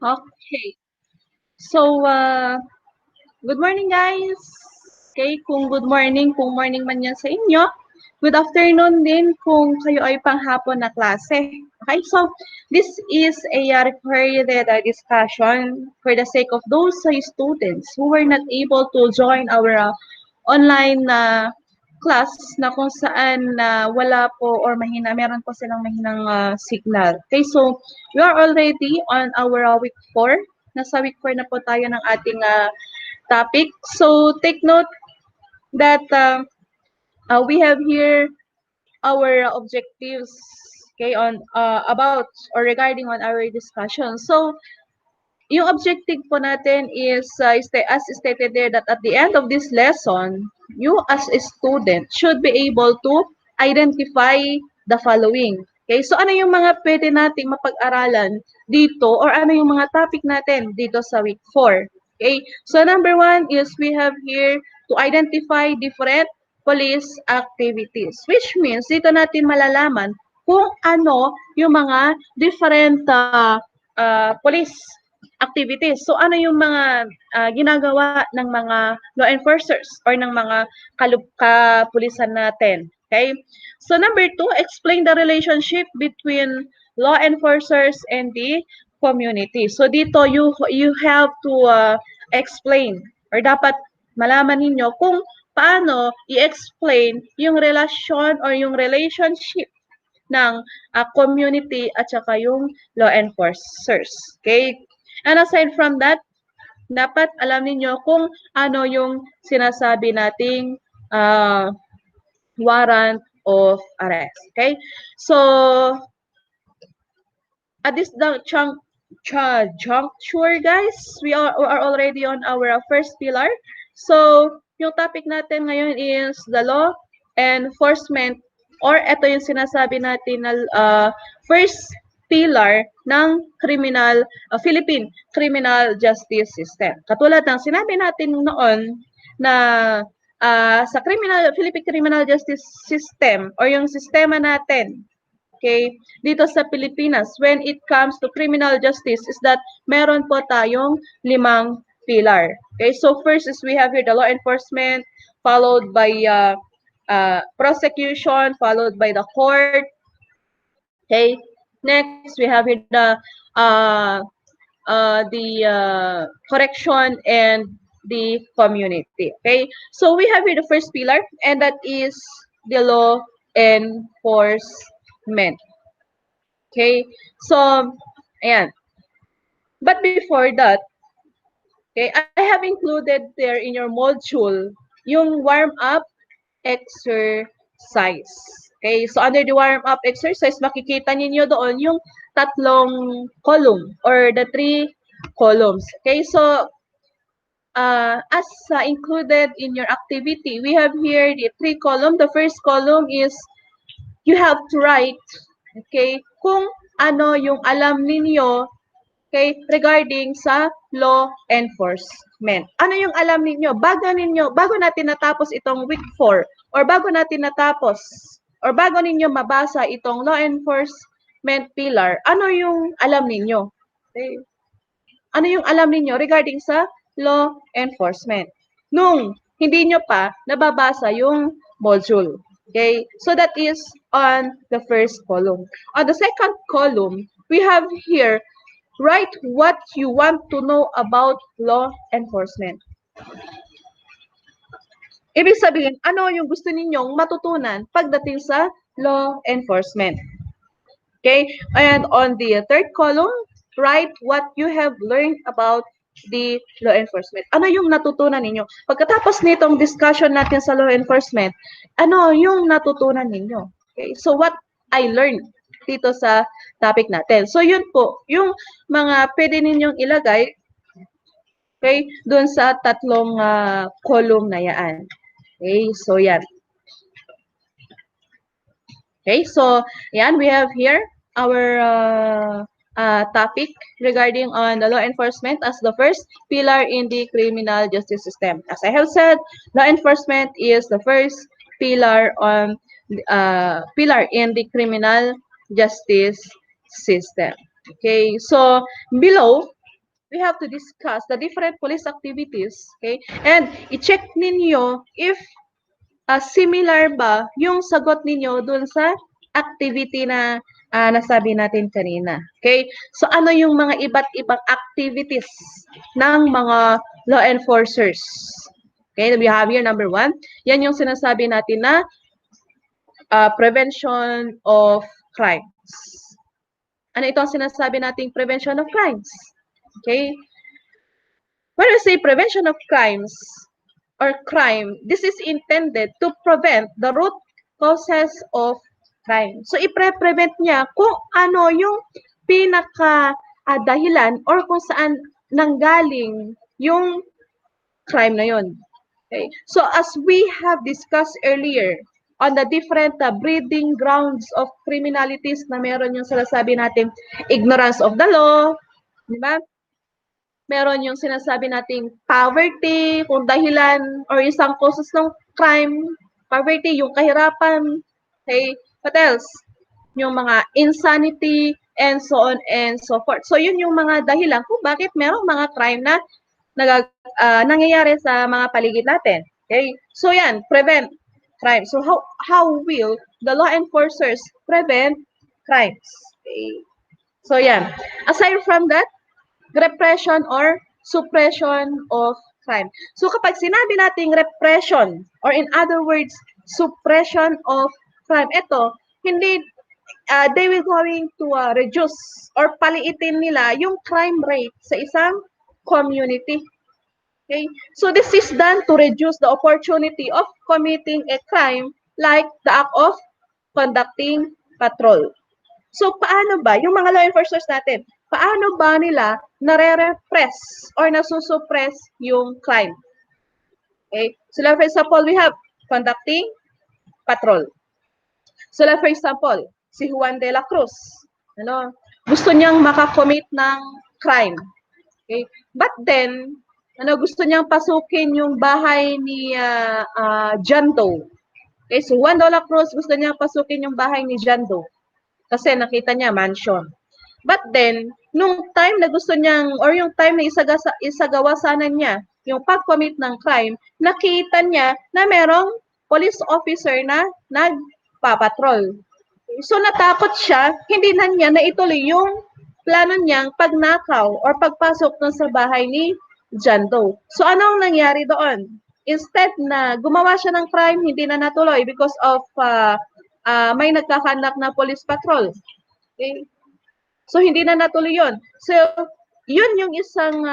Okay. So, good morning guys. Okay, kung good morning, kung morning man yan sa inyo. Good afternoon din kung kayo ay panghapon na klase. Okay, so this is a recorded discussion for the sake of those students who were not able to join our online class na kung saan wala po or meron po silang mahinang signal. Okay, so we are already on our week 4. Nasa week 4 na po tayo ng ating topic. So take note that we have here our objectives, okay, on about or regarding on our discussion. So yung objective po natin is as stated there that at the end of this lesson, you as a student should be able to identify the following. Okay, so ano yung mga pwede nating mapag-aralan dito or ano yung mga topic natin dito sa week 4? Okay, so number 1 is we have here to identify different police activities, which means dito natin malalaman kung ano yung mga different police activities. So ano yung mga ginagawa ng mga law enforcers or ng mga kapulisan natin. Okay? So number 2, explain the relationship between law enforcers and the community. So dito you have to explain or dapat malaman ninyo kung paano i-explain yung relasyon or yung relationship ng community at saka yung law enforcers. Okay? And aside from that, dapat alam niyo kung ano yung sinasabi nating warrant of arrest. Okay? So, at this juncture, guys, we are already on our first pillar. So, yung topic natin ngayon is the law enforcement or ito yung sinasabi natin na first pillar ng Philippine criminal justice system. Katulad ng sinabi natin noon na sa Philippine criminal justice system or yung sistema natin, okay, dito sa Pilipinas when it comes to criminal justice is that meron po tayong 5 pillar. Okay, so first is we have here the law enforcement, followed by prosecution, followed by the court. Okay, next we have here the correction and the community. Okay, so we have here the first pillar, and that is the law enforcement. Okay, so ayan. But before that, okay, I have included there in your module yung warm-up exercise. Okay, so under the warm-up exercise, makikita ninyo doon yung tatlong column or the 3 columns. Okay, so as included in your activity, we have here the 3 column. The first column is you have to write, okay, kung ano yung alam ninyo, okay, regarding sa law enforcement. Ano yung alam ninyo? Bago natin natapos itong week 4 or bago natin natapos or bago ninyo mabasa itong law enforcement pillar, ano yung alam ninyo? Okay. Ano yung alam ninyo regarding sa law enforcement? Nung hindi nyo pa nababasa yung module. Okay? So that is on the first column. On the second column, we have here, write what you want to know about law enforcement. Ibig sabihin, ano yung gusto ninyong matutunan pagdating sa law enforcement. Okay? And on the third column, write what you have learned about the law enforcement. Ano yung natutunan ninyo? Pagkatapos nitong discussion natin sa law enforcement, ano yung natutunan ninyo? Okay? So what I learned dito sa topic natin. So yun po, yung mga pwede ninyong ilagay, okay, doon sa tatlong column na yan. Okay, so yan. Okay, so yan, we have here our topic regarding on the law enforcement as the first pillar in the criminal justice system. As I have said, law enforcement is the first pillar in the criminal justice system. Okay, so below, we have to discuss the different police activities, okay? And i-check ninyo if similar ba yung sagot ninyo dun sa activity na nasabi natin kanina. Okay? So ano yung mga iba't ibang activities ng mga law enforcers? Okay, we have here number 1. Yan yung sinasabi natin na prevention of crimes. Ano ito ang sinasabi nating prevention of crimes? Okay? When we say prevention of crimes or crime, this is intended to prevent the root causes of crime. So, i-prevent niya kung ano yung pinaka dahilan or kung saan nanggaling yung crime na yun. Okay? So, as we have discussed earlier on the different breeding grounds of criminalities na meron yung sinasabi natin ignorance of the law, di ba? Meron yung sinasabi nating poverty, kung dahilan or isang causes ng crime, poverty, yung kahirapan, okay, what else? Yung mga insanity, and so on and so forth. So, yun yung mga dahilan kung bakit merong mga crime na nangyayari sa mga paligid natin. Okay? So, yan, prevent crime. So, how will the law enforcers prevent crimes? Okay? So, yan. Aside from that, repression or suppression of crime. So kapag sinabi nating repression or in other words, suppression of crime, ito, hindi, they will going to reduce or paliitin nila yung crime rate sa isang community. Okay? So this is done to reduce the opportunity of committing a crime like the act of conducting patrol. So paano ba, yung mga law enforcers natin, paano ba nila nare-repress or nasusuppress yung crime? Okay? So like for example, we have conducting patrol. So like for example, si Juan de la Cruz, ano, gusto niyang makakommit ng crime. Okay? But then, gusto niyang pasukin yung bahay ni John Doe. Okay? So Juan de la Cruz gusto niyang pasukin yung bahay ni John Doe. Kasi nakita niya mansion. But then, nung time na gusto niyang, or yung time na isagawa sana niya, yung pag-commit ng crime, nakita niya na merong police officer na nagpapatrol. So natakot siya, hindi na niya naituloy yung plano niyang pagnakaw or pagpasok dun sa bahay ni John Doe. So anong nangyari doon? Instead na gumawa siya ng crime, hindi na natuloy because of may nagkakandak na police patrol. Okay? So, hindi na natuloy yun. So, yun yung isang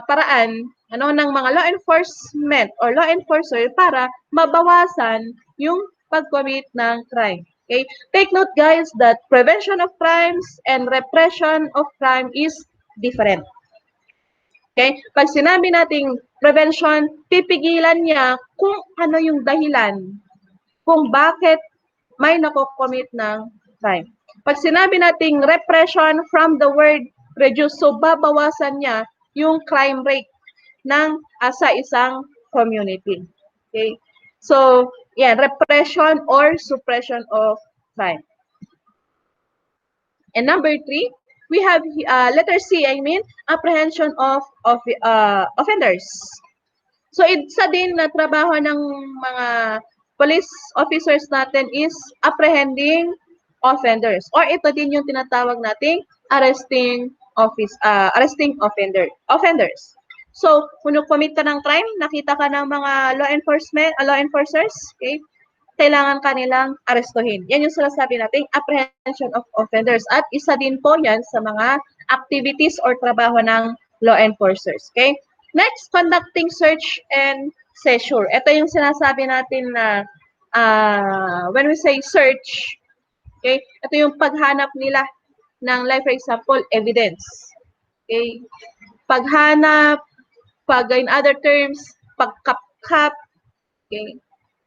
paraan ng mga law enforcement or law enforcer para mabawasan yung pag-commit ng crime. Okay? Take note guys that prevention of crimes and repression of crime is different. Okay? Pag sinabi nating prevention, pipigilan niya kung ano yung dahilan kung bakit may nakocommit ng crime. Pag sinabi nating repression from the word reduce, so babawasan niya yung crime rate ng sa isang community. Okay? So, yeah, repression or suppression of crime. And number 3, we have letter C, apprehension of offenders. So, isa din na trabaho ng mga police officers natin is apprehending offenders. Or ito din yung tinatawag nating arresting offenders. So, kung commit ka ng crime, nakita ka ng mga law enforcers, okay? Kailangan kanilang arestuhin. Yan yung sinasabi nating apprehension of offenders. At isa din po yan sa mga activities or trabaho ng law enforcers. Okay? Next, conducting search and seizure. Ito yung sinasabi natin na when we say search, okay, ito yung paghanap nila ng, like for example, evidence. Okay? Paghanap, in other terms, pagkapkap, okay?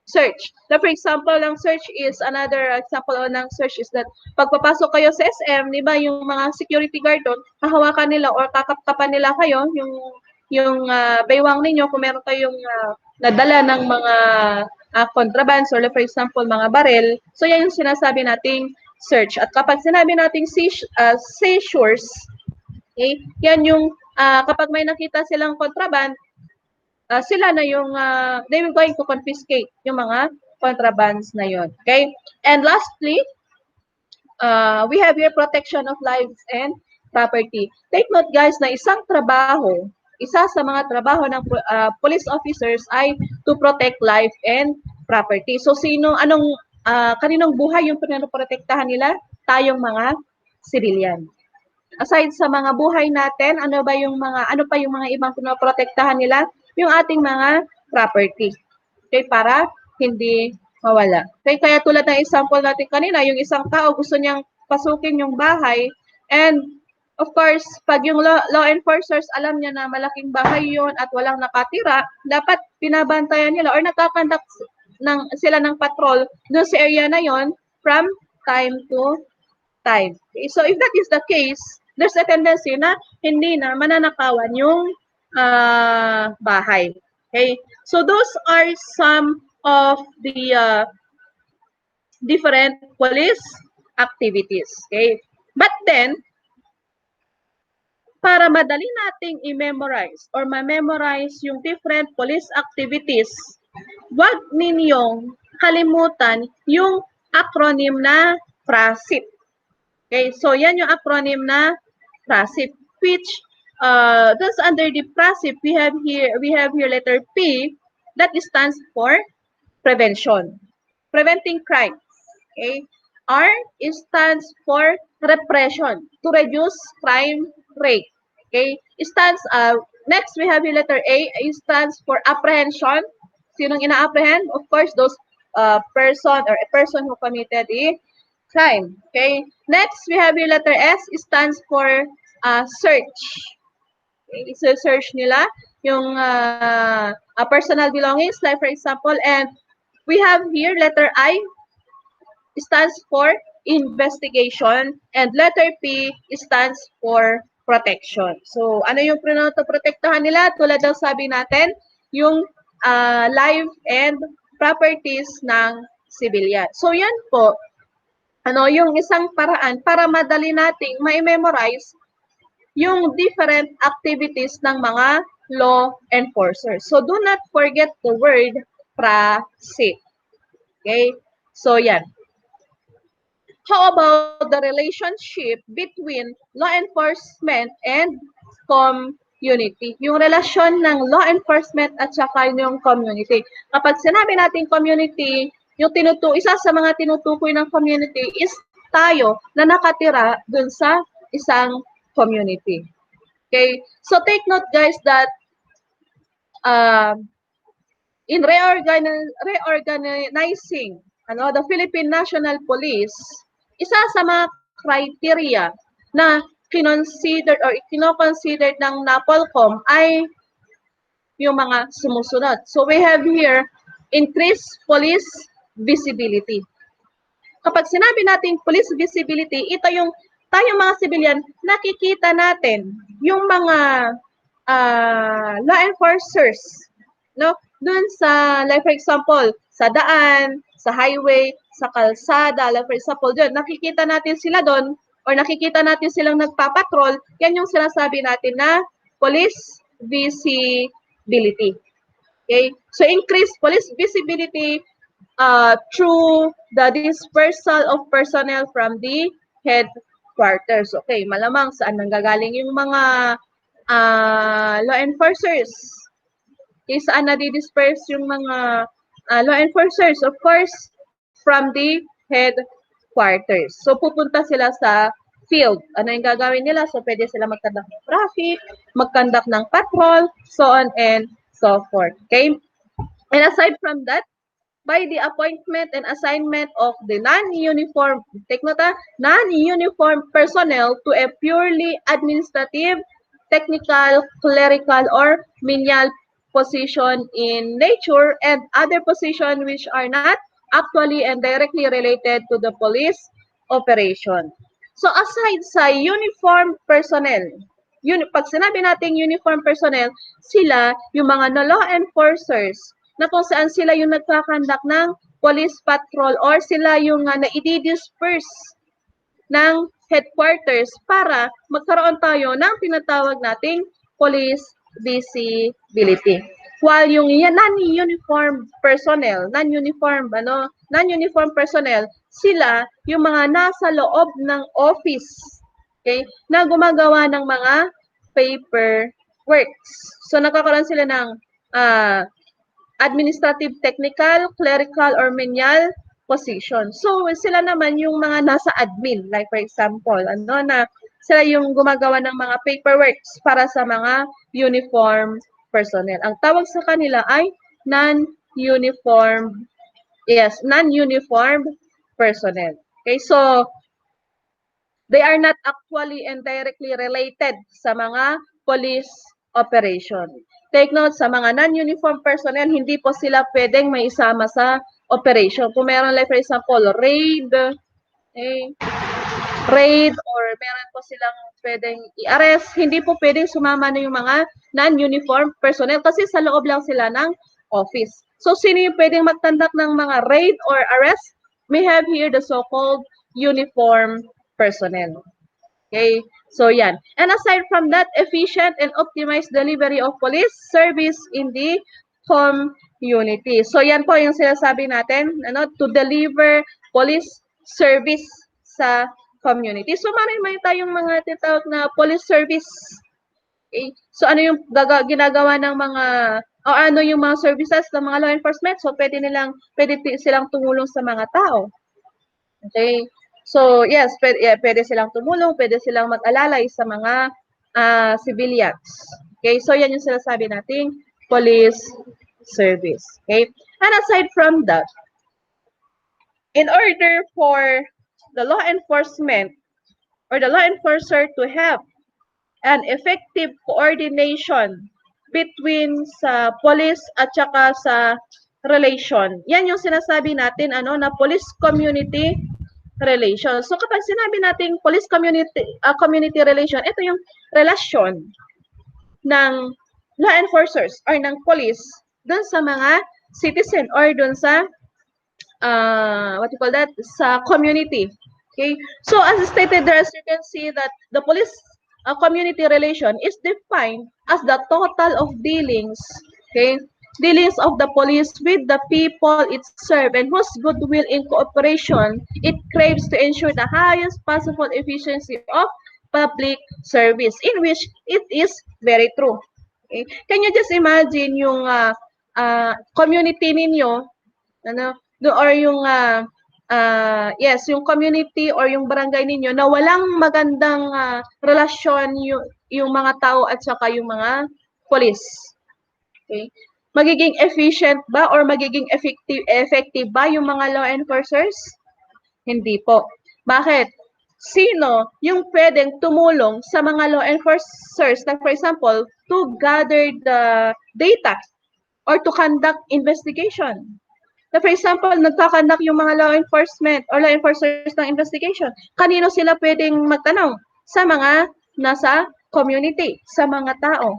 Search. Na for example, ang search is, another example ng search is that pagpapasok kayo sa SM, di ba, yung mga security guard doon, hahawakan nila or kakapkapan nila kayo, yung baywang ninyo, kung meron kayong nadala ng mga contrabands or for example, mga barel. So, yan yung sinasabi nating search. At kapag sinabi nating seizures, Okay? Yan yung kapag may nakita silang contraband, sila na yung they will going to confiscate yung mga contrabands na yon. Okay? And lastly, we have here protection of lives and property. Take note guys na isang trabaho, isa sa mga trabaho ng police officers ay to protect life and property. So kaninong buhay yung pinoprotektahan nila? Tayong mga civilian. Aside sa mga buhay natin, ano pa yung mga ibang pinoprotektahan nila? Yung ating mga property. Okay, para hindi mawala. Okay, kaya tulad ng example natin kanina, yung isang tao gusto niyang pasukin yung bahay and of course, pag yung law enforcers alam niya na malaking bahay yon at walang nakatira, dapat pinabantayan nila or nagkakandak sila ng patrol doon sa area na yon from time to time. Okay, so if that is the case, there's a tendency na hindi na mananakawan yung bahay. Okay, so those are some of the different police activities. Okay, but then, para madali nating i-memorize or ma-memorize yung different police activities, wag ninyong kalimutan yung acronym na PRASIP. Okay, so yan yung acronym na PRASIP, which that's under the PRASIP, we have here letter P, that stands for prevention, preventing crime. Okay, R stands for repression, to reduce crime rate. Okay, next we have here letter A stands for apprehension. Sinong ina-apprehend? Of course, those person or a person who committed a crime. Okay. Next, we have your letter S. It stands for search. Okay. So, search nila yung personal belongings, like for example, and we have here letter I stands for investigation and letter P stands for protection. So, ano yung protektahan nila? Tulad ng sabi natin, yung life and properties ng civilian. So, yan po, yung isang paraan para madali nating ma-memorize yung different activities ng mga law enforcers. So, do not forget the word PRASIP. Okay? So, yan. How about the relationship between law enforcement and community? Yung relasyon ng law enforcement at saka yung community. Kapag sinabi natin community, isa sa mga tinutukoy ng community is tayo na nakatira dun sa isang community. Okay? So take note guys that in reorganizing the Philippine National Police, isa sa mga criteria na kinonsidered or kino-considered ng NAPOLCOM ay yung mga sumusunod. So we have here increased police visibility. Kapag sinabi nating police visibility, ito yung tayong mga civilian, nakikita natin yung mga law enforcers, no? Doon sa, like for example, sa daan, sa highway, sa kalsada, like for example, doon, nakikita natin sila doon or nakikita natin silang nagpapatrol, yan yung sinasabi natin na police visibility. Okay? So, increased police visibility through the dispersal of personnel from the headquarters. Okay, malamang saan nanggagaling yung mga law enforcers? Okay, saan nadi-disperse yung mga law enforcers? Of course, from the headquarters. So, pupunta sila sa field. Ano yung gagawin nila? So, pwede sila magkandak ng traffic, magkandak ng patrol, so on and so forth. Okay? And aside from that, by the appointment and assignment of the non-uniform personnel to a purely administrative, technical, clerical, or menial position in nature and other positions which are not actually and directly related to the police operation. So aside sa uniform personnel, pag sinabi nating uniform personnel, sila yung mga law enforcers na kung saan sila yung nagkakandak ng police patrol or sila yung na i-disperse ng headquarters para magkaroon tayo ng tinatawag nating police visibility. While yung non-uniform personnel, non-uniform personnel, sila yung mga nasa loob ng office, okay, na gumagawa ng mga paperworks. So nagkakaroon sila ng administrative, technical, clerical, or menial position. So sila naman yung mga nasa admin, like for example, na sila yung gumagawa ng mga paperworks para sa mga uniform personnel. Ang tawag sa kanila ay non-uniform personnel. Okay, so they are not actually and directly related sa mga police operation. Take note, sa mga non-uniform personnel, hindi po sila pwedeng may isama sa operation. Kung meron like for example, raid, or meron po silang pwedeng i-arrest, hindi po pwedeng sumama na yung mga non-uniform personnel kasi sa loob lang sila ng office. So, sino yung pwedeng magtandak ng mga raid or arrest? We have here the so-called uniform personnel. Okay, so yan. And aside from that, efficient and optimized delivery of police service in the community. So yan po yung sinasabi natin, to deliver police service sa community. So may tayong mga tinatawag na police service. Okay? So ano yung ginagawa ng mga o ano yung mga services ng mga law enforcement? So pwede silang tumulong sa mga tao. Okay? So yes, pwede silang tumulong, pwede silang mag-alalay sa mga civilians. Okay? So yan yung sinasabi nating police service. Okay? And aside from that, in order for the law enforcement or the law enforcer to have an effective coordination between sa police at saka sa relation. Yan yung sinasabi natin na police community relation. So kapag sinabi nating police community relation, ito yung relasyon ng law enforcers or ng police dun sa mga citizen or dun sa sa community. Okay? So as stated there, as you can see that the police community relation is defined as the total of dealings, okay? Dealings of the police with the people it serves and whose goodwill in cooperation it craves to ensure the highest possible efficiency of public service, in which it is very true. Okay? Can you just imagine yung community ninyo, or yung yung community or yung barangay ninyo na walang magandang relasyon yung mga tao at saka yung mga police. Okay? Magiging efficient ba or magiging effective ba yung mga law enforcers? Hindi po. Bakit? Sino yung pwedeng tumulong sa mga law enforcers, like for example, to gather the data or to conduct investigation? So for example, nagkakandak yung mga law enforcement or law enforcers ng investigation. Kanino sila pwedeng magtanong? Sa mga nasa community, sa mga tao.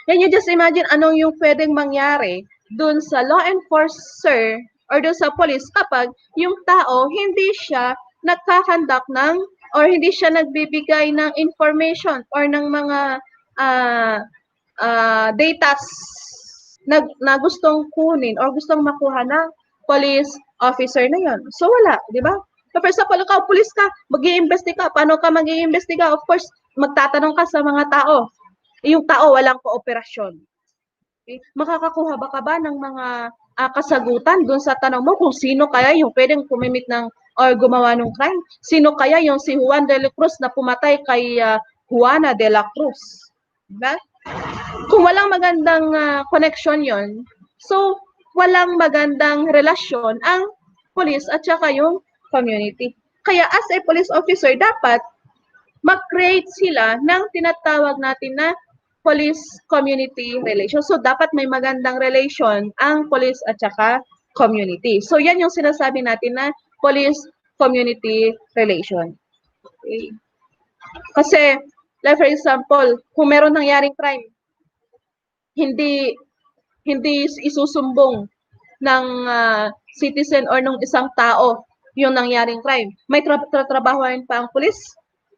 Can you just imagine anong yung pwedeng mangyari dun sa law enforcer or dun sa police kapag yung tao hindi siya nagkakandak ng or hindi siya nagbibigay ng information or ng mga data na gustong kunin or gustong makuha ng police officer na yon. So wala, di ba? So first of all, ikaw, police ka, mag-iimbestiga. Paano ka mag-iimbestiga? Of course, magtatanong ka sa mga tao. Yung tao walang kooperasyon. Okay? Makakakuha ba ka ba ng mga kasagutan dun sa tanong mo kung sino kaya yung pwedeng kumimit ng or gumawa ng crime? Sino kaya yung si Juan de la Cruz na pumatay kay Juana de la Cruz? Diba? Kung walang magandang connection yon, so walang magandang relasyon ang police at saka yung community. Kaya as a police officer, dapat mag-create sila ng tinatawag natin na police-community relation. So, dapat may magandang relation ang police at saka community. So, yan yung sinasabi natin na police-community relation. Okay. Kasi, like for example, kung meron nangyaring crime, hindi isusumbong ng citizen or ng isang tao yung nangyaring crime. May trabahoan pa ang pulis?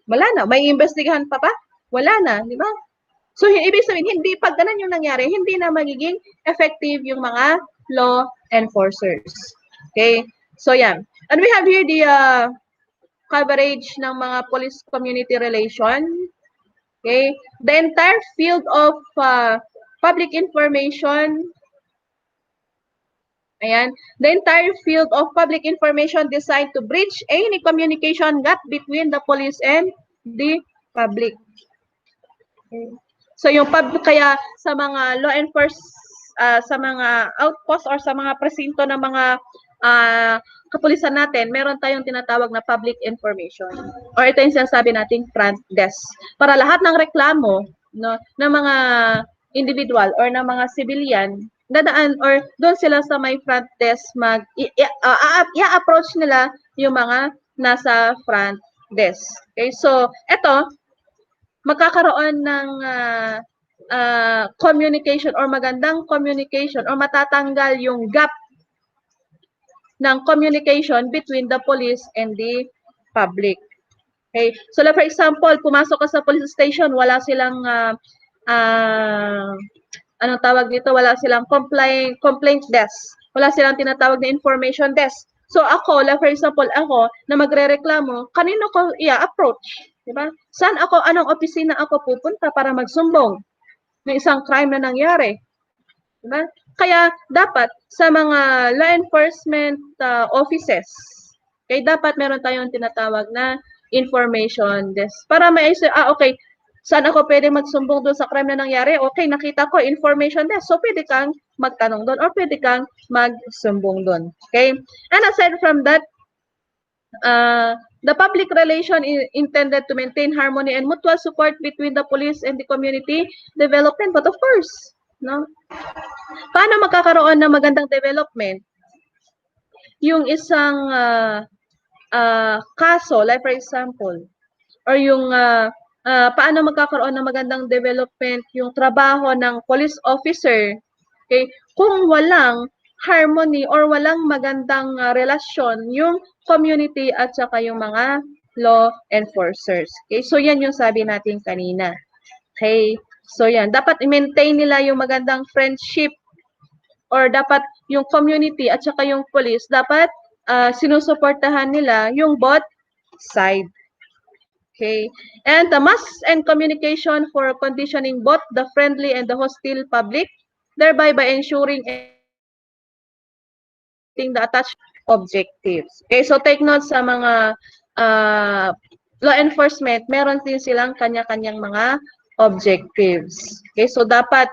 Wala na. May investigahan pa ba? Wala na, di ba? So, ibig sabihin, hindi pag ganun yung nangyari, hindi na magiging effective yung mga law enforcers. Okay? So, yan. And we have here the coverage ng mga police community relation. Okay? The entire field of public information. Ayan. The entire field of public information designed to bridge any communication gap between the police and the public. Okay. So yung kaya sa mga law enforcement sa mga outpost or sa mga presinto ng mga kapulisan natin, meron tayong tinatawag na public information. Or ito yung sinasabi nating front desk. Para lahat ng reklamo no, ng mga individual or ng mga civilian, dadaan or doon sila sa may front desk i-approach nila yung mga nasa front desk. Okay, so ito magkakaroon ng communication or magandang communication or matatanggal yung gap ng communication between the police and the public. Okay? So like for example, pumasok ka sa police station, wala silang anong tawag dito, wala silang complaint desk. Wala silang tinatawag na information desk. So ako, like for example, ako na magrereklamo, kanino ko i-approach? Diba? Saan ako, anong opisina ako pupunta para magsumbong ng isang crime na nangyari? Diba? Kaya dapat sa mga law enforcement offices, kaya dapat meron tayong tinatawag na information desk. Para maisip, okay, saan ako pwede magsumbong doon sa crime na nangyari? Okay, nakita ko information desk. So, pwede kang magtanong doon or pwede kang magsumbong doon. Okay? And aside from that, the public relation is intended to maintain harmony and mutual support between the police and the community development. But of course, no? Paano magkakaroon ng magandang development? Yung isang kaso, like for example, or yung paano magkakaroon ng magandang development yung trabaho ng police officer, okay, kung walang harmony or walang magandang relasyon yung community at saka yung mga law enforcers. Okay, so yan yung sabi natin kanina. Okay, so yan, dapat i-maintain nila yung magandang friendship or dapat yung community at saka yung police, dapat sinusuportahan nila yung both side. Okay. And the mass and communication for conditioning both the friendly and the hostile public, thereby by ensuring the attached objectives. Okay, so take note sa mga law enforcement, meron din silang kanya-kanyang mga objectives. Okay, so dapat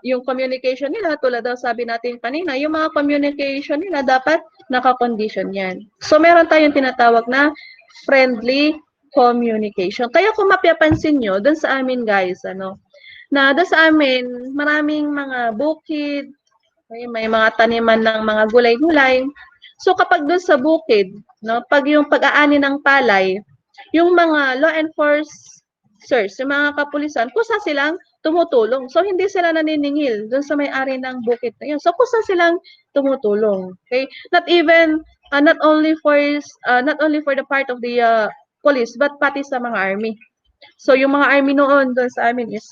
yung communication nila, tulad daw sabi natin kanina, yung mga communication nila dapat naka-condition yan. So meron tayong tinatawag na friendly communication. Kaya kung mapapansin nyo, dun sa amin guys, na dun sa amin, maraming mga bukid, may mga taniman ng mga gulay-gulay. So kapag dun sa bukid, pag yung pag-aani ng palay, yung mga law enforcers, yung mga kapulisan, kusa silang tumutulong. So hindi sila naniningil dun sa may-ari ng bukid na yun. So kusa silang tumutulong. Okay? Not only for the part of the police, but pati sa mga army. So yung mga army noon doon sa amin is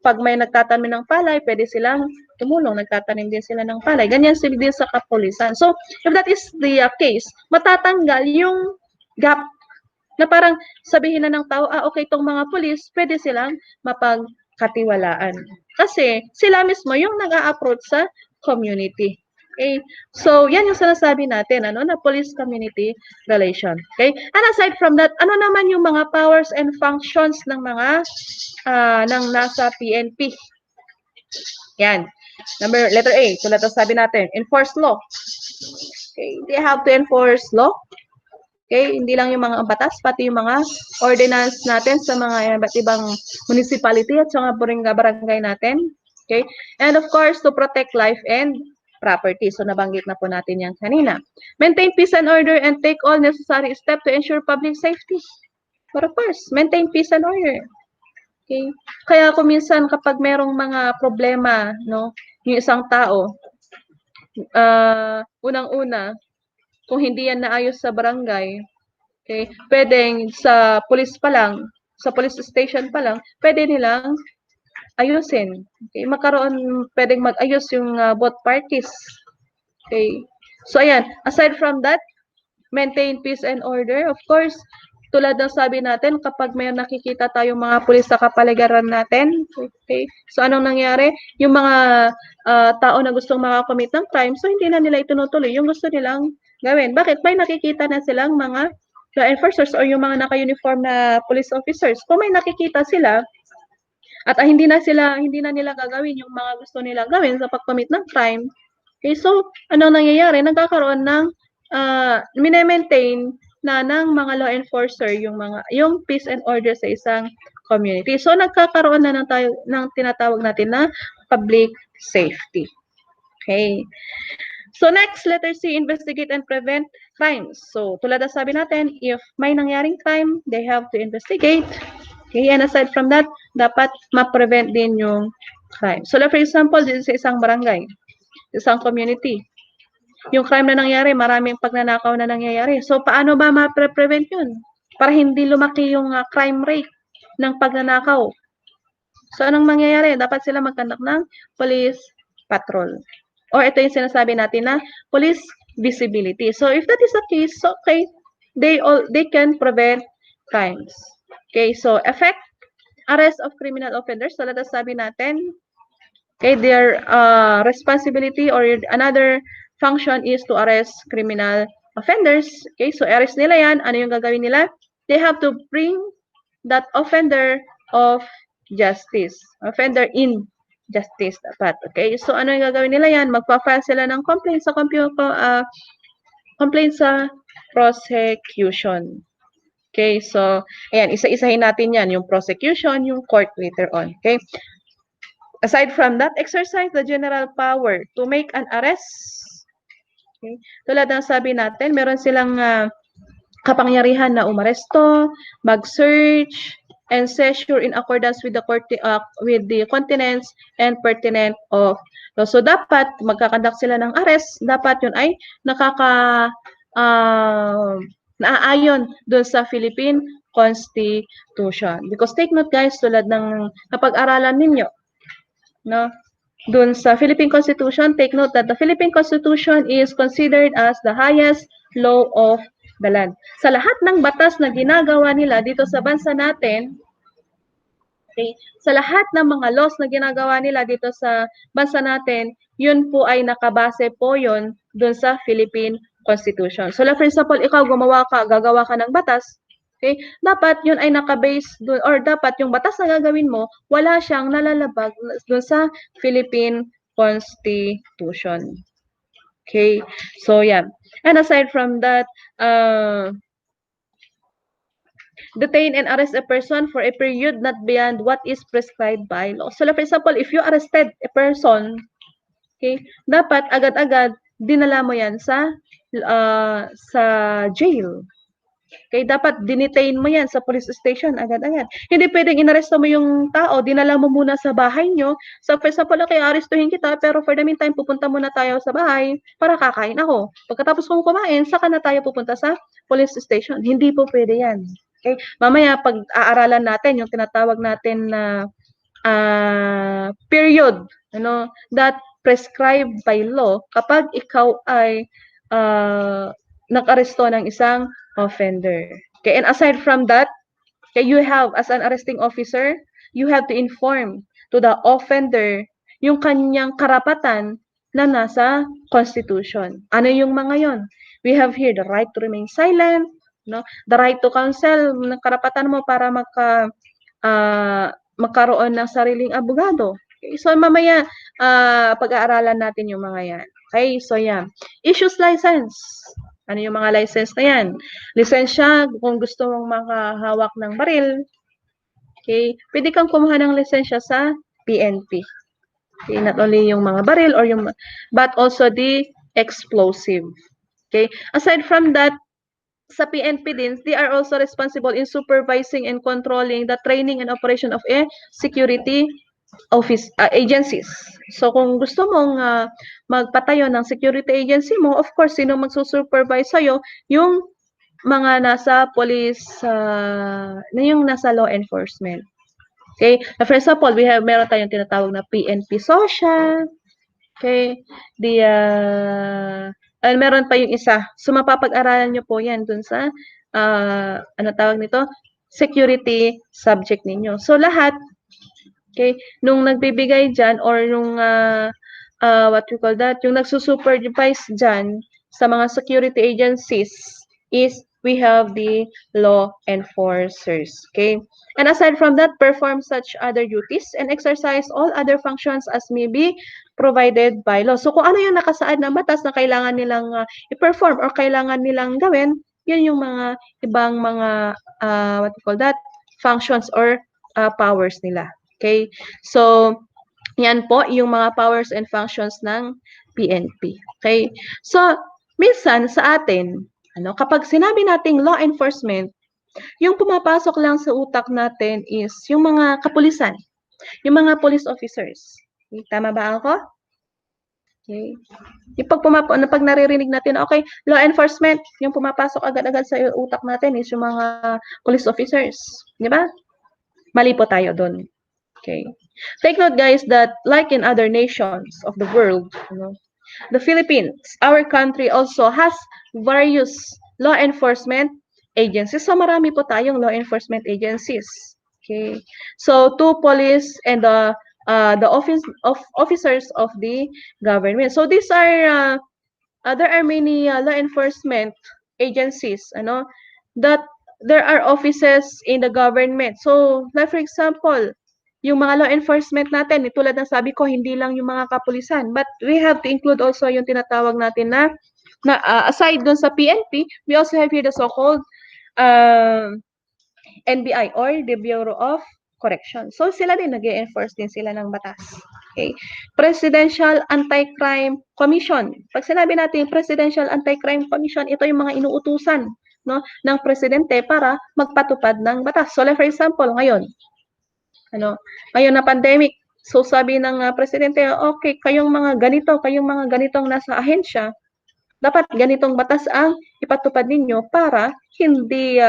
pag may nagtatanim ng palay, pwede silang tumulong, nagtatanim din sila ng palay. Ganyan sila din sa kapulisan. So if that is the case, matatanggal yung gap na parang sabihin na ng tao, okay, itong mga police, pwede silang mapagkatiwalaan. Kasi sila mismo yung nag-a-approach sa community. Okay? So, yan yung sinasabi natin, na police-community relation. Okay? And aside from that, ano naman yung mga powers and functions ng mga ng nasa PNP? Yan. Letter A, tulad ng sabi natin, enforce law. Okay? They have to enforce law. Okay, hindi lang yung mga batas, pati yung mga ordinance natin sa mga iba't ibang municipality at sa mga barangay natin. Okay, and of course, to protect life and property. So, nabanggit na po natin yan kanina. Maintain peace and order and take all necessary steps to ensure public safety. But of course, maintain peace and order. Okay, kaya kung minsan kapag merong mga problema, yung isang tao, unang-una, kung hindi yan naayos sa barangay, okay, pwedeng sa police pa lang, sa police station pa lang, pwede nilang ayusin. Okay, pwedeng mag-ayos yung both parties. Okay. So ayan, aside from that, maintain peace and order. Of course, tulad ng sabi natin, kapag may nakikita tayong mga pulis sa kapaligiran natin, okay, so anong nangyari? Yung mga tao na gustong makakommit ng crime, so hindi na nila itinutuloy yung gusto nilang gawin. Bakit? May nakikita na silang mga law enforcers or yung mga naka-uniform na police officers. Kung may nakikita sila, at hindi na nila gagawin yung mga gusto nila gawin sa pag-commit ng crime. Okay, so ano nangyayari? Nagkakaroon ng mine-maintain na ng mga law enforcer yung peace and order sa isang community. So nagkakaroon na ng tinatawag natin na public safety. Okay. So next, letter C, investigate and prevent crimes. So tulad na sabi natin, if may nangyaring crime, they have to investigate. Okay, and aside from that, dapat ma-prevent din yung crime. So like for example, dito sa isang barangay, isang community, yung crime na nangyari, maraming pagnanakaw na nangyayari. So paano ba ma-prevent yun? Para hindi lumaki yung crime rate ng pagnanakaw. So anong mangyayari? Dapat sila mag-conduct ng police patrol. Or ito yung sinasabi natin na police visibility. So if that is the case, okay, they can prevent crimes. Okay, so arrest of criminal offenders. So let us sabi natin, okay, their responsibility or another function is to arrest criminal offenders. Okay, so arrest nila yan. Ano yung gagawin nila? They have to bring that offender of justice. Offender in justice dapat. Okay, so ano yung gagawin nila yan? Magpa-file sila ng complaint sa prosecution. Okay, so, ayan, isa-isahin natin yan, yung prosecution, yung court later on. Okay? Aside from that, exercise the general power to make an arrest. Okay? Tulad ng sabi natin, meron silang kapangyarihan na umaresto, mag-search, and seizure in accordance with the continents and pertinent of law. So, dapat magkakandak sila ng arrest, dapat yun ay naaayon doon sa Philippine Constitution. Because take note guys, tulad ng napag-aralan ninyo, no? Doon sa Philippine Constitution, take note that the Philippine Constitution is considered as the highest law of the land. Sa lahat ng batas na ginagawa nila dito sa bansa natin, okay, sa lahat ng mga laws na ginagawa nila dito sa bansa natin, yun po ay nakabase po yun doon sa Philippine Constitution. So like for example, ikaw gagawa ka ng batas, okay, dapat yun ay nakabase doon or dapat yung batas na gagawin mo, wala siyang nalalabag doon sa Philippine Constitution. Okay, so yeah. And aside from that, detain and arrest a person for a period not beyond what is prescribed by law. So like for example, if you arrested a person, okay, dapat agad-agad dinala mo yan sa jail. Okay, dapat dinitain mo yan sa police station agad-agad. Hindi pwedeng inaresto mo yung tao, dinala mo muna sa bahay nyo. So, for example, okay, arestuhin kita, pero for the meantime, pupunta muna tayo sa bahay para kakain ako. Pagkatapos kong kumain, saka na tayo pupunta sa police station. Hindi po pwede yan. Okay? Mamaya, pag-aaralan natin, yung tinatawag natin na period, that prescribed by law, kapag ikaw ay nag-aresto ng isang offender. Okay, and aside from that, okay, you have, as an arresting officer, you have to inform to the offender yung kanyang karapatan na nasa Constitution. Ano yung mga yon? We have here the right to remain silent, the right to counsel, karapatan mo para magkaroon ng sariling abogado. Okay, so mamaya, pag-aaralan natin yung mga yan. Okay, so yan. Issues license. Ano yung mga license na yan? Lisensya, kung gusto mong makahawak ng baril, okay, pwede kang kumuha ng lisensya sa PNP. Okay, not only yung mga baril but also the explosive. Okay, aside from that, sa PNP din, they are also responsible in supervising and controlling the training and operation of a security agencies. So kung gusto mong magpatayo ng security agency mo, of course, sino magsusupervise sa'yo? Yung mga nasa police, yung nasa law enforcement. Okay? For example, meron tayong tinatawag na PNP SOSHA. Okay? And meron pa yung isa. So mapapag-aralan nyo po yan dun sa, ano tawag nito? Security subject ninyo. So lahat, okay, nung nagbibigay dyan or nung what you call that, yung nagsusupervise dyan sa mga security agencies is we have the law enforcers. Okay? And aside from that, perform such other duties and exercise all other functions as may be provided by law. So kung ano yung nakasaad ng batas na kailangan nilang i-perform or kailangan nilang gawin, yun yung mga ibang mga what you call that, functions or powers nila. Okay? So, yan po yung mga powers and functions ng PNP. Okay? So, minsan sa atin, kapag sinabi nating law enforcement, yung pumapasok lang sa utak natin is yung mga kapulisan, yung mga police officers. Okay, tama ba ako? Okay. Yung pag naririnig natin, okay, law enforcement, yung pumapasok agad-agad sa utak natin is yung mga police officers. Di ba? Mali po tayo doon. Okay. Take note, guys, that like in other nations of the world, the Philippines, our country also has various law enforcement agencies. So marami po tayong law enforcement agencies. Okay. So 2 police and the officers of the government. So these are there are many law enforcement agencies, that there are offices in the government. So, like for example, yung mga law enforcement natin, tulad ng sabi ko, hindi lang yung mga kapulisan, but we have to include also yung tinatawag natin na aside dun sa PNP, we also have here the so-called NBI or the Bureau of Correction. So, sila din, nag-enforce din sila ng batas. Okay. Presidential Anti-Crime Commission. Pag sinabi natin Presidential Anti-Crime Commission, ito yung mga inuutusan, ng presidente para magpatupad ng batas. So, like for example, ngayon na pandemic, so sabi ng presidente, okay, kayong mga ganitong nasa ahensya, dapat ganitong batas ang ipatupad ninyo para hindi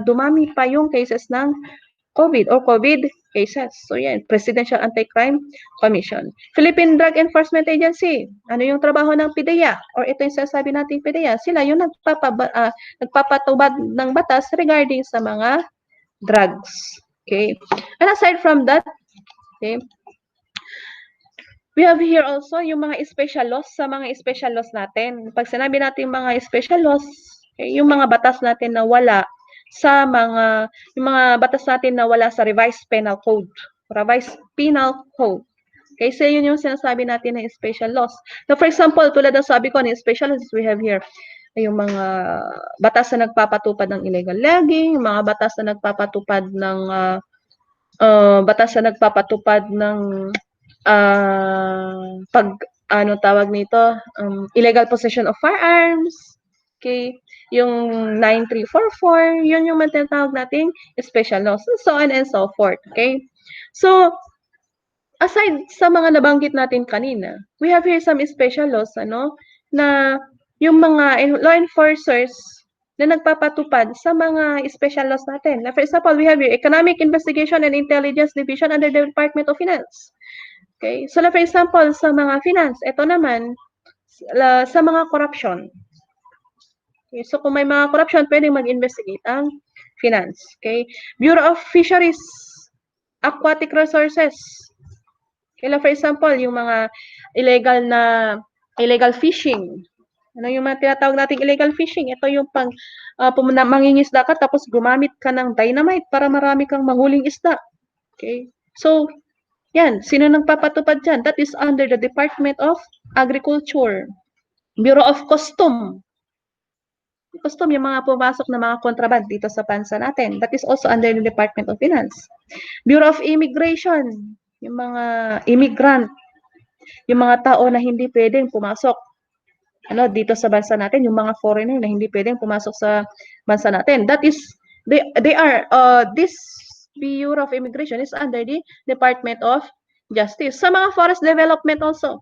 dumami pa yung cases ng COVID or COVID cases. So yan, Presidential Anti-Crime Commission. Philippine Drug Enforcement Agency. Ano yung trabaho ng PDEA? Or ito yung sinasabi nating PDEA. Sila yung nagpapatubad ng batas regarding sa mga drugs. Okay? And aside from that, okay, we have here also yung mga special laws sa mga special laws natin. Pag sinabi natin mga special laws, okay, yung mga batas natin na wala sa yung mga batas natin na wala sa revised penal code. Revised penal code. Okay, so yun yung sinasabi natin na special laws. Now, for example, tulad ng sabi ko, ng special laws we have here, yung mga batas na nagpapatupad ng illegal logging, yung mga batas na nagpapatupad ng illegal possession of firearms. Okay, yung 9344, yun yung tinatawag nating special laws, so on and so forth. Okay, so aside sa mga nabanggit natin kanina, we have here some special laws, na yung mga law enforcers na nagpapatupad sa mga special laws natin. For example, we have here Economic Investigation and Intelligence Division under the Department of Finance. Okay, so for example, sa mga finance, ito naman, sa mga corruption. Okay, so kung may mga corruption, pwedeng mag-investigate ang finance. Okay, Bureau of Fisheries, Aquatic Resources. Okay, for example, yung mga illegal fishing. Ano yung mga tinatawag nating illegal fishing? Ito yung mangingisda ka tapos gumamit ka ng dynamite para marami kang mahuling isda. Okay, so yan, sino nagpapatupad dyan? That is under the Department of Agriculture. Bureau of Custom. Custom, yung mga pumasok na mga kontraband dito sa bansa natin. That is also under the Department of Finance. Bureau of Immigration, yung mga immigrant, yung mga tao na hindi pwedeng pumasok dito sa bansa natin, yung mga foreigner na hindi pwedeng pumasok sa bansa natin. That is, they are, this Bureau of Immigration is under the Department of Justice. Sa mga forest development also,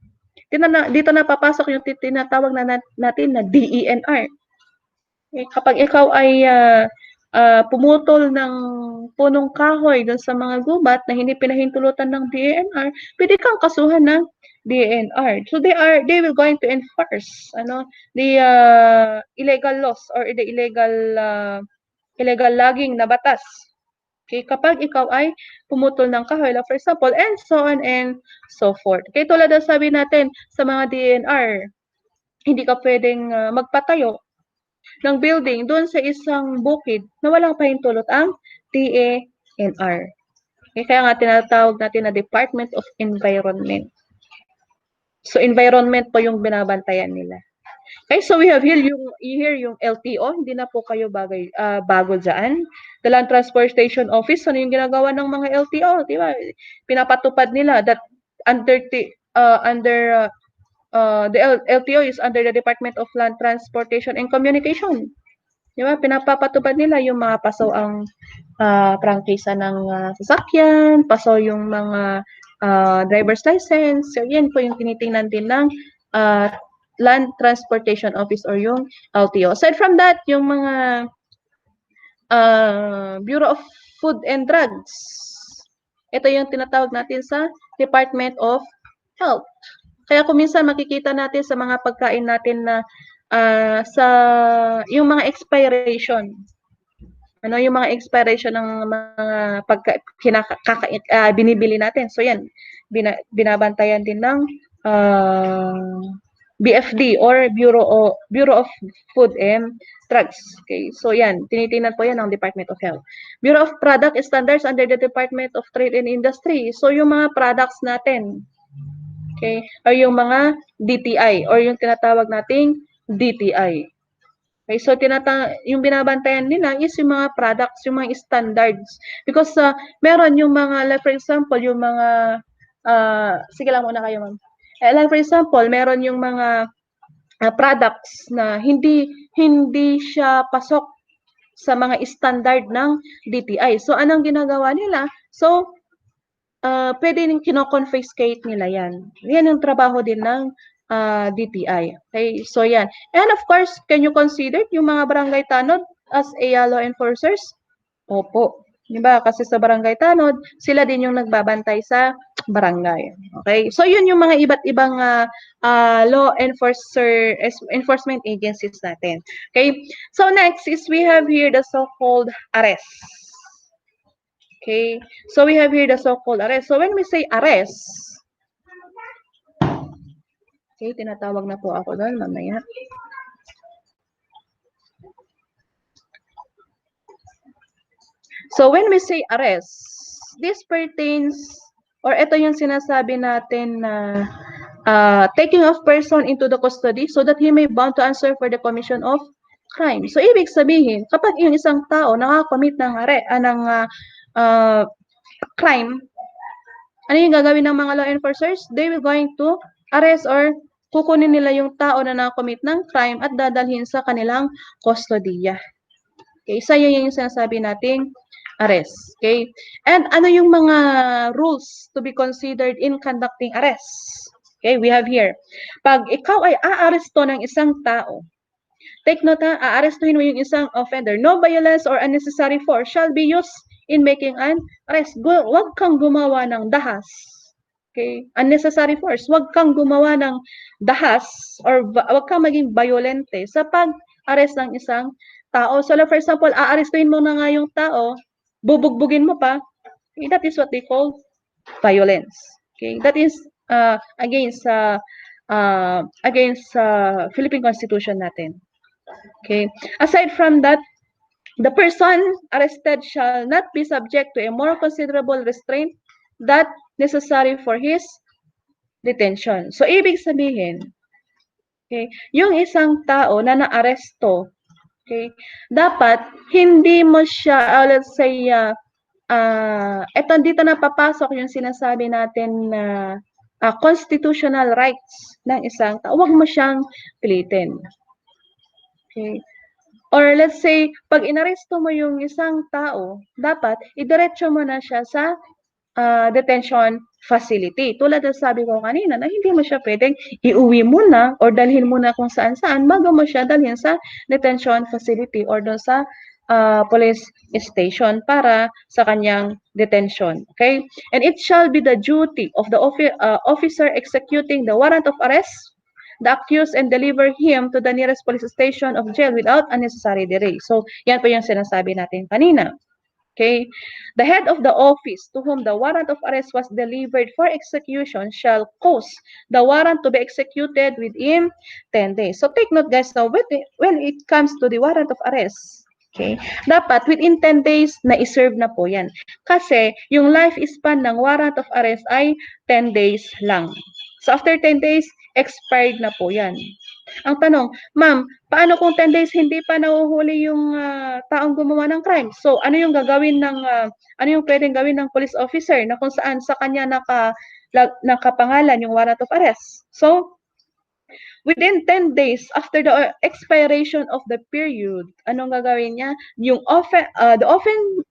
dito na papasok yung tinatawag natin na DENR. Kapag ikaw ay pumutol ng punong kahoy dun sa mga gubat na hindi pinahintulutan ng DENR, pwede kang kasuhan ng DENR. So they will going to enforce the illegal laws or the illegal logging na batas. Okay, kapag ikaw ay pumutol ng kahoy, like for example, and so on and so forth. Okay, tulad ng sabi natin sa mga DENR, hindi ka pwedeng magpatayo ng building doon sa isang bukid na walang pahintulot ang DENR. Okay, kaya nga tinatawag natin na Department of Environment. So environment po yung binabantayan nila. Okay, so we have here yung LTO, hindi na po kayo bago dyan. The Land Transportation Office, ano yung ginagawa ng mga LTO, di ba? Pinapatupad nila that the LTO is under the Department of Land Transportation and Communication. Di ba? Pinapapatupad nila yung mga paso ang prangkisa ng sasakyan, paso yung mga driver's license. So, yan po yung tinitingnan din ng Land Transportation Office or yung LTO. Aside from that, yung mga Bureau of Food and Drugs. Ito yung tinatawag natin sa Department of Health. Kaya kung minsan makikita natin sa mga pagkain natin na sa yung mga expiration. Yung mga expiration ng mga binibili natin. So yan, binabantayan din ng BFD or Bureau of Food and Drugs. Okay, so yan, tinitingnan po yan ng Department of Health. Bureau of Product Standards under the Department of Trade and Industry. So yung mga products natin, okay, or yung mga DTI or yung tinatawag nating DTI. Okay, so yung binabantayan nila is yung mga products, yung mga standards. Because meron yung mga, like for example, yung mga, sige lang muna kayo ma'am. Like for example, meron yung mga products na hindi siya pasok sa mga standard ng DTI. So, anong ginagawa nila? So, pwede nang kino-confiscate nila yan. Yan ang trabaho din ng DTI. Okay, so yan. And of course, can you consider yung mga barangay tanod as a law enforcers? Opo. Diba? Kasi sa barangay tanod, sila din yung nagbabantay sa barangay. Okay? So, yun yung mga iba't ibang law enforcement agencies natin. Okay? So, next is we have here the so-called arrest. Okay? So, we have here the so-called arrest. So, when we say arrest, okay, tinatawag na po ako doon mamaya. So, when we say arrest, this pertains, or ito yung sinasabi natin na taking of person into the custody so that he may bound to answer for the commission of crime. So, ibig sabihin, kapag yung isang tao nakakommit ng crime, ano yung gagawin ng mga law enforcers? They will going to arrest or kukunin nila yung tao na nakakommit ng crime at dadalhin sa kanilang kustodiya. Okay, isa yun yung sinasabi nating arrest. Okay? And ano yung mga rules to be considered in conducting arrest? Okay, we have here. Pag ikaw ay aaresto ng isang tao, take note ha, aarestuhin mo yung isang offender. No violence or unnecessary force shall be used in making an arrest. Huwag kang gumawa ng dahas. Okay? Unnecessary force. Huwag kang gumawa ng dahas or huwag kang maging violente sa pag-arrest ng isang tao. So, for example, aarestuhin mo na nga yung tao, bubugbugin mo pa, okay, that is what they call violence. Okay? That is against Philippine Constitution natin. Okay? Aside from that, the person arrested shall not be subject to a more considerable restraint that necessary for his detention. So, ibig sabihin, okay, yung isang tao na naaresto, okay, dapat hindi mo siya, let's say, eto dito na papasok yung sinasabi natin na constitutional rights ng isang tao. Huwag mo siyang pilitin. Okay. Or let's say, pag inaresto mo yung isang tao, dapat idiretso mo na siya sa detention facility. Tulad ng sabi ko kanina na hindi mo siya pwedeng iuwi muna or dalhin muna kung saan-saan bago mo siya dalhin sa detention facility or doon sa police station para sa kanyang detention. Okay? And it shall be the duty of the officer executing the warrant of arrest the accused and deliver him to the nearest police station of jail without unnecessary delay. So, yan po yung sinasabi natin kanina. Okay? The head of the office to whom the warrant of arrest was delivered for execution shall cause the warrant to be executed within 10 days. So take note guys, now when it comes to the warrant of arrest, okay, dapat within 10 days na iserve na po yan. Kasi yung life span ng warrant of arrest ay 10 days lang. So after 10 days, expired na po yan. Ang tanong, ma'am, paano kung 10 days hindi pa nahuhuli yung taong gumawa ng crime? So, ano yung gagawin ng, ano yung pwedeng gawin ng police officer na kung saan sa kanya nakapangalan yung warrant of arrest? So, within 10 days after the expiration of the period, anong gagawin niya? Yung the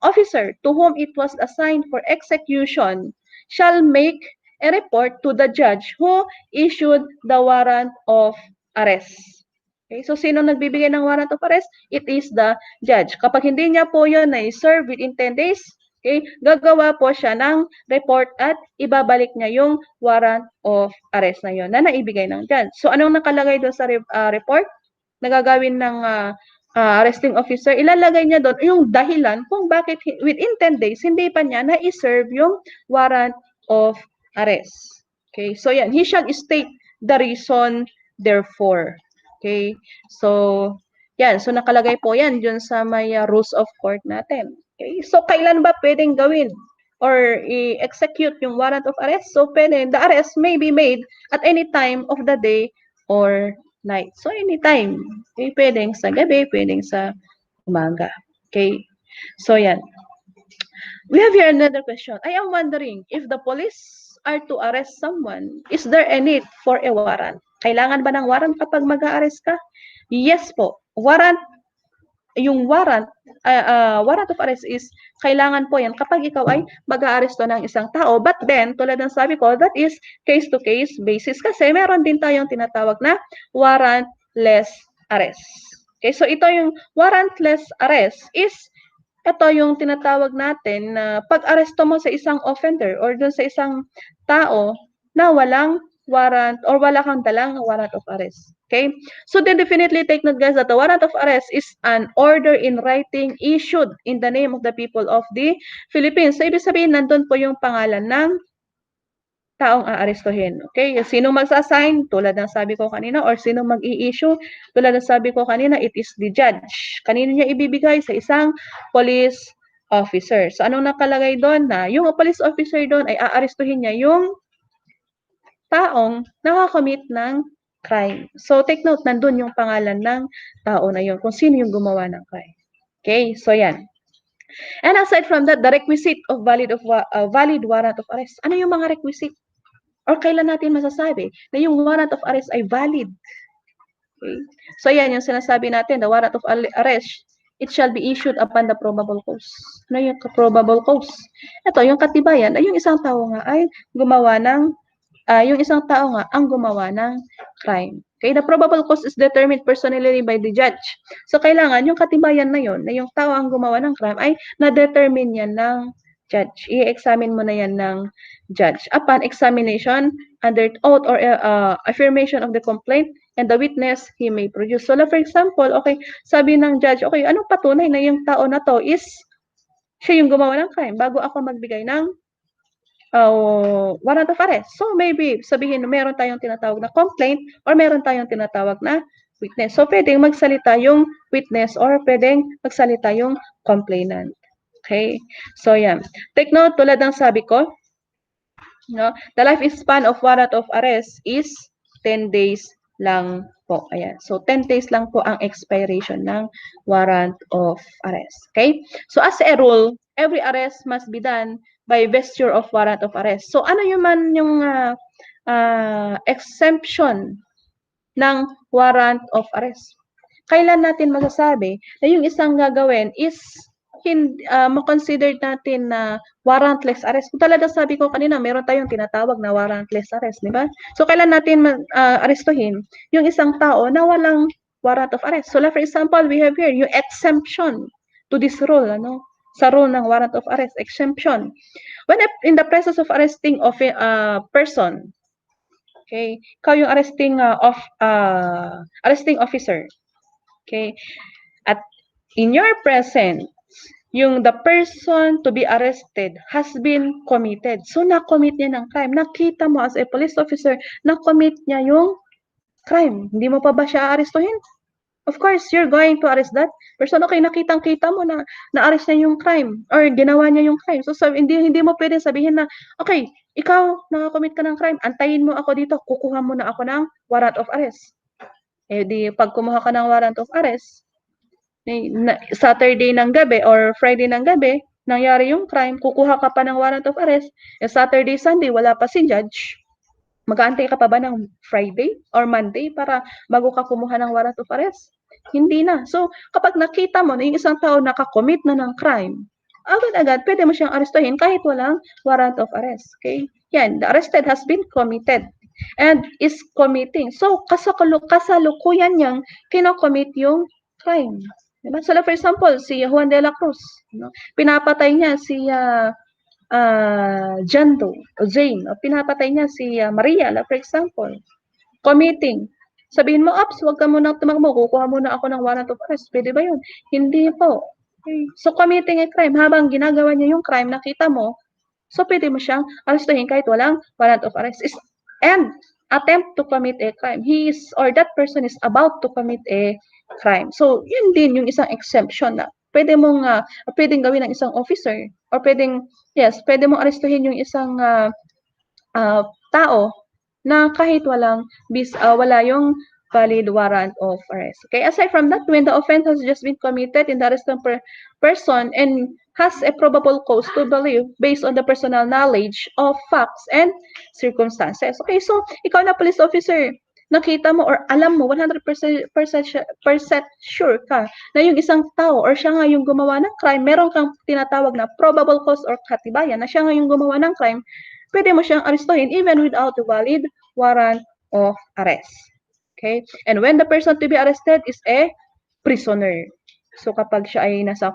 officer to whom it was assigned for execution shall make a report to the judge who issued the warrant of arrest. Okay, so sino nagbibigay ng warrant of arrest? It is the judge. Kapag hindi niya po yun na-serve within 10 days, okay, gagawa po siya ng report at ibabalik niya yung warrant of arrest na yun na naibigay ng judge. So anong nakalagay doon sa report na gagawin ng arresting officer? Ilalagay niya doon yung dahilan kung bakit within 10 days hindi pa niya na-serve yung warrant of arrest. Okay, so yan, he shall state the reason therefore. Okay, so yan, so nakalagay po yan dun sa may rules of court natin. Okay, so kailan ba pwedeng gawin or i-execute yung warrant of arrest? So pwede, the arrest may be made at any time of the day or night. So anytime, okay, pwedeng sa gabi, pwedeng sa umaga. Okay, so yan. We have here another question. I am wondering if the police are to arrest someone, is there a need for a warrant? Kailangan ba ng warrant kapag mag-a-arrest ka? Yes po. Warrant, yung warrant of arrest is kailangan po yan kapag ikaw ay mag-aaresto ng isang tao. But then, tulad ng sabi ko, that is case-to-case basis kasi meron din tayong tinatawag na warrantless arrest. Okay, so ito yung warrantless arrest is ito yung tinatawag natin na pag-aresto mo sa isang offender or dun sa isang tao na walang warrant or wala kang dalang warrant of arrest. Okay? So then definitely take note guys that the warrant of arrest is an order in writing issued in the name of the people of the Philippines. So ibig sabihin nandun po yung pangalan ng taong aarestuhin. Okay? Sino magsa-sign? Tulad ng sabi ko kanina or sino mag-i-issue? Tulad ng sabi ko kanina, it is the judge. Kanino niya ibibigay? Sa isang police officer. So anong nakalagay doon? Na yung police officer doon ay aarestuhin niya yung taong nakakommit ng crime. So take note, nandun yung pangalan ng tao na yun, kung sino yung gumawa ng crime. Okay? So yan. And aside from that, the requisite of valid warrant of arrest. Ano yung mga requisite? Or kailan natin masasabi na yung warrant of arrest ay valid? Okay? So yan yung sinasabi natin, the warrant of arrest, it shall be issued upon the probable cause. Ano yung probable cause? Ito, yung katibayan ay yung isang tao nga ay gumawa ng, yung isang tao nga ang gumawa ng crime. Okay, the probable cause is determined personally by the judge. So kailangan yung katibayan na yon na yung tao ang gumawa ng crime ay na-determine yan ng judge. I-examine mo na yan ng judge. Upon examination, under oath or affirmation of the complaint and the witness he may produce. So, for example, okay, sabi ng judge, okay, anong patunay na yung tao na to is siya yung gumawa ng crime bago ako magbigay ng warrant of arrest. So, maybe sabihin meron tayong tinatawag na complaint or meron tayong tinatawag na witness. So, pwedeng magsalita yung witness or pwedeng magsalita yung complainant. Okay? So, yan. Take note, tulad ng sabi ko, no, the lifespan of warrant of arrest is 10 days lang po. Ayan. So, 10 days lang po ang expiration ng warrant of arrest. Okay? So, as a rule, every arrest must be done by vesture of warrant of arrest. So, ano yung exemption ng warrant of arrest? kailan natin masasabi na yung isang gagawin is ma-consider natin na warrantless arrest. Kung talaga sabi ko kanina, meron tayong tinatawag na warrantless arrest, di ba? So, kailan natin arestuhin yung isang tao na walang warrant of arrest. So, like for example, we have here yung exemption to this rule, ano? Sa rule ng warrant of arrest, exemption. When in the presence of arresting of a person, okay, ikaw yung arresting officer, okay, at in your presence, yung the person to be arrested has been committed. So, na-commit niya ng crime. Nakita mo as a police officer, na-commit niya yung crime. Hindi mo pa ba siya arestuhin? Of course, you're going to arrest that person. Okay, nakitang-kita mo na na-arrest niya yung crime or ginawa niya yung crime. So, hindi mo pwedeng sabihin na, okay, ikaw, nakakommit ka ng crime, antayin mo ako dito, kukuha mo na ako ng warrant of arrest. Eh di, pag kumuha ka ng warrant of arrest, Saturday ng gabi or Friday ng gabi, nangyari yung crime, kukuha ka pa ng warrant of arrest, eh Saturday, Sunday, wala pa si judge, mag-aantay ka pa ba ng Friday or Monday para bago ka kumuha ng warrant of arrest? Hindi na. So, kapag nakita mo na yung isang tao nakakommit na ng crime, agad-agad pwede mo siyang arestuhin kahit walang warrant of arrest. Okay? Yan, the arrested has been committed and is committing. So, kasalukuyan niyang kinocommit yung crime. Diba? So, for example, si Juan de la Cruz, no? Pinapatay niya si John Doe o Jane, o pinapatay niya si Maria, for example, committing. Sabihin mo, Ups, huwag ka muna tumakbo, kukuha muna ako ng warrant of arrest. Pwede ba yun? Hindi po. Okay. So, committing a crime, habang ginagawa niya yung crime, nakita mo, so pwede mo siyang arestuhin kahit walang warrant of arrest. And attempt to commit a crime. He is, or that person is about to commit a crime. So, yun din yung isang exemption na pwedeng gawin ng isang officer or pwede mong arestuhin yung isang tao na kahit wala yung valid warrant of arrest. Okay, aside from that, when the offense has just been committed in the arrested person and has a probable cause to believe based on the personal knowledge of facts and circumstances. Okay, so ikaw na police officer, nakita mo or alam mo 100% sure ka na yung isang tao or siya nga yung gumawa ng crime, meron kang tinatawag na probable cause or katibayan na siya nga yung gumawa ng crime, pwede mo siyang arestuhin even without a valid warrant of arrest. Okay? And when the person to be arrested is a prisoner. So kapag siya ay nasa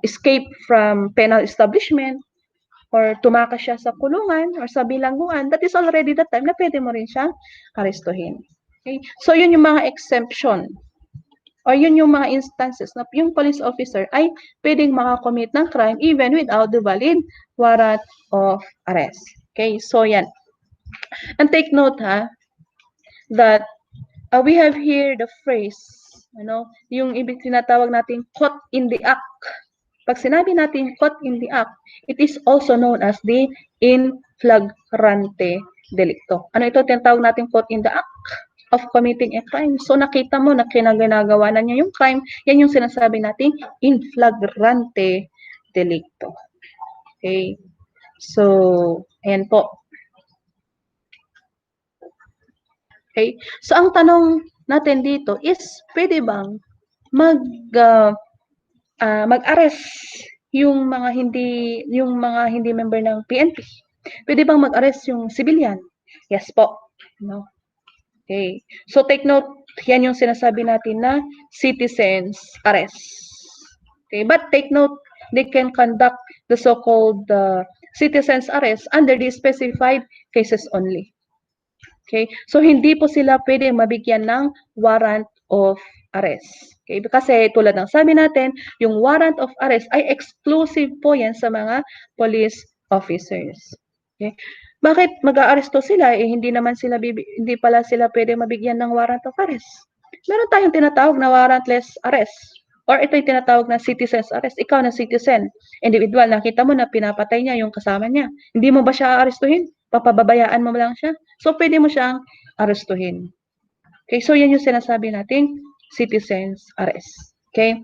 escape from penal establishment or tumakas siya sa kulungan or sa bilangguan, that is already the time na pwede mo rin siyang arestuhin. Okay? So yun yung mga exemption or yun yung mga instances na yung police officer ay pwedeng makakommit ng crime even without the valid warrant of arrest. Okay, so yan. And take note that we have here the phrase, yung ibig tinatawag natin caught in the act. Pag sinabi natin caught in the act, it is also known as the in flagrante delicto. Ano ito tinatawag natin caught in the act of committing a crime? So nakita mo na ginagawa na niya yung crime, yan yung sinasabi natin in flagrante delicto. Okay? So, ayan po. Okay? So ang tanong natin dito is pwede bang mag-arrest yung mga hindi member ng PNP? Pwede bang mag-arrest yung civilian? Yes po. No. Okay. So take note, yan yung sinasabi natin na citizens arrest. Okay, but take note, they can conduct the so-called citizens arrest under the specified cases only. Okay? So hindi po sila pwede mabigyan ng warrant of arrest. Okay? Kasi tulad ng sabi natin, yung warrant of arrest ay exclusive po yan sa mga police officers. Okay? Bakit mag-aaresto sila hindi pala sila pwede mabigyan ng warrant of arrest? Meron tayong tinatawag na warrantless arrest or ito yung tinatawag na citizen's arrest. Ikaw na citizen, individual, nakita mo na pinapatay niya yung kasama niya. Hindi mo ba siya aarestuhin? Papababayaan mo lang siya? So, pwede mo siyang arestuhin. Okay, so yan yung sinasabi nating citizen's arrest. Okay?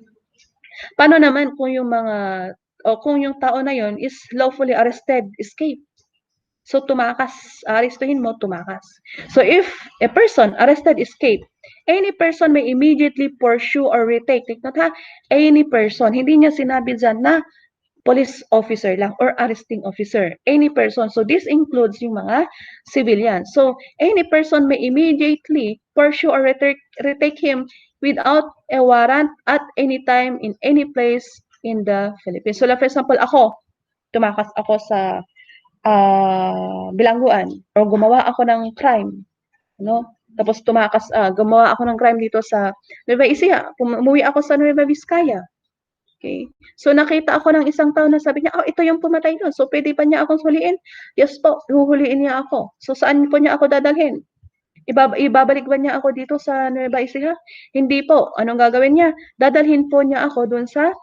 Paano naman kung yung tao na yon is lawfully arrested, escape? So tumakas, arestuhin mo, tumakas. So if a person arrested escape, any person may immediately pursue or retake. Take note ha, any person. Hindi niya sinabi dyan na police officer lang or arresting officer. Any person. So this includes yung mga civilians. So any person may immediately pursue or retake him without a warrant at any time in any place in the Philippines. So like for example, ako, tumakas ako sa bilangguan or gumawa ako ng crime, no? Tapos gumawa ako ng crime dito sa Nueva Ecija. Umuwi ako sa Nueva Vizcaya. Okay. So nakita ako ng isang tao na sabi niya, oh, ito yung pumatay doon. So pwede pa niya akong huliin? Yes po, huhuliin niya ako. So saan po niya ako dadalhin? Ibabalik ba niya ako dito sa Nueva Ecija? Hindi po. Anong gagawin niya? Dadalhin po niya ako doon sa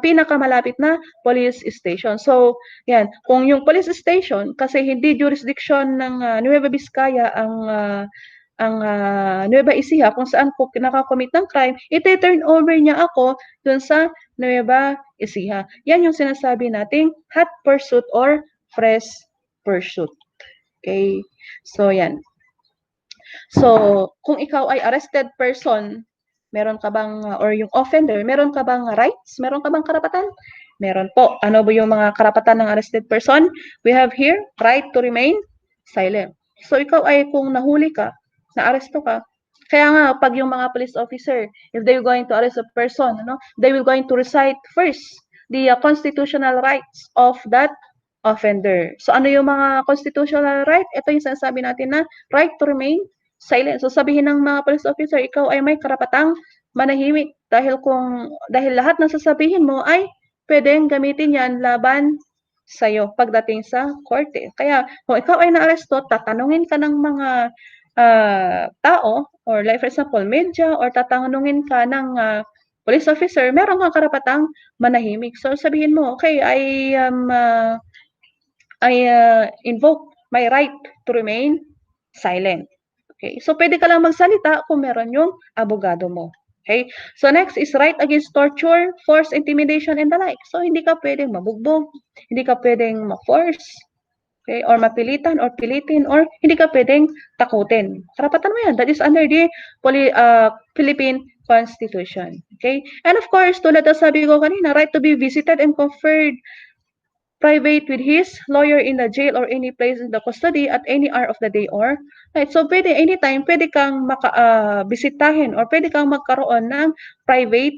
pinakamalapit na police station. So, yan. Kung yung police station, kasi hindi jurisdiction ng Nueva Vizcaya ang Nueva Ecija kung saan po nakakommit ng crime, ite-turn over niya ako dun sa Nueva Ecija. Yan yung sinasabi nating hot pursuit or fresh pursuit. Okay? So, yan. So, kung ikaw ay arrested person, meron ka bang, or yung offender, meron ka bang rights? Meron ka bang karapatan? Meron po. Ano ba yung mga karapatan ng arrested person? We have here, right to remain silent. So, ikaw ay kung nahuli ka, na-aresto ka, kaya nga, pag yung mga police officer, if they're going to arrest a person, they will going to recite first the constitutional rights of that offender. So, ano yung mga constitutional right? Ito yung sinasabi natin na right to remain silent. So, sabihin ng mga police officer, ikaw ay may karapatang manahimik dahil lahat ng sasabihin mo ay pwedeng gamitin yan laban sa'yo pagdating sa korte. Kaya, kung ikaw ay naaresto, tatanungin ka ng mga tao, or like for example, media, or tatanungin ka ng police officer, meron kang karapatang manahimik. So, sabihin mo, okay, I invoke my right to remain silent. Okay? So, pwede ka lang magsalita kung meron yung abogado mo. Okay? So, next is right against torture, force, intimidation, and the like. So, hindi ka pwedeng mabugbog, hindi ka pwedeng ma-force, okay? Or mapilitan, or pilitin, or hindi ka pwedeng takutin. Karapatan mo yan. That is under the Philippine Constitution. Okay? And of course, tulad na sabi ko kanina, right to be visited and conferred private with his lawyer in the jail or any place in the custody at any hour of the day or night. So, pwede, anytime, pwede kang bisitahin or pwede kang magkaroon ng private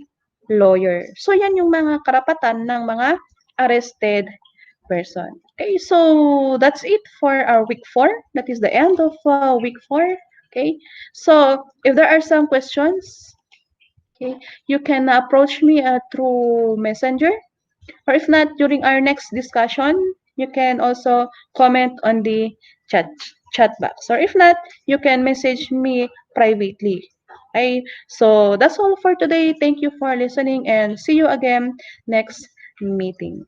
lawyer. So, yan yung mga karapatan ng mga arrested person. Okay, so that's it for our week 4. That is the end of week 4. Okay, so if there are some questions, okay, you can approach me through Messenger. Or if not, during our next discussion, you can also comment on the chat box. Or if not, you can message me privately. Okay, so that's all for today. Thank you for listening and see you again next meeting.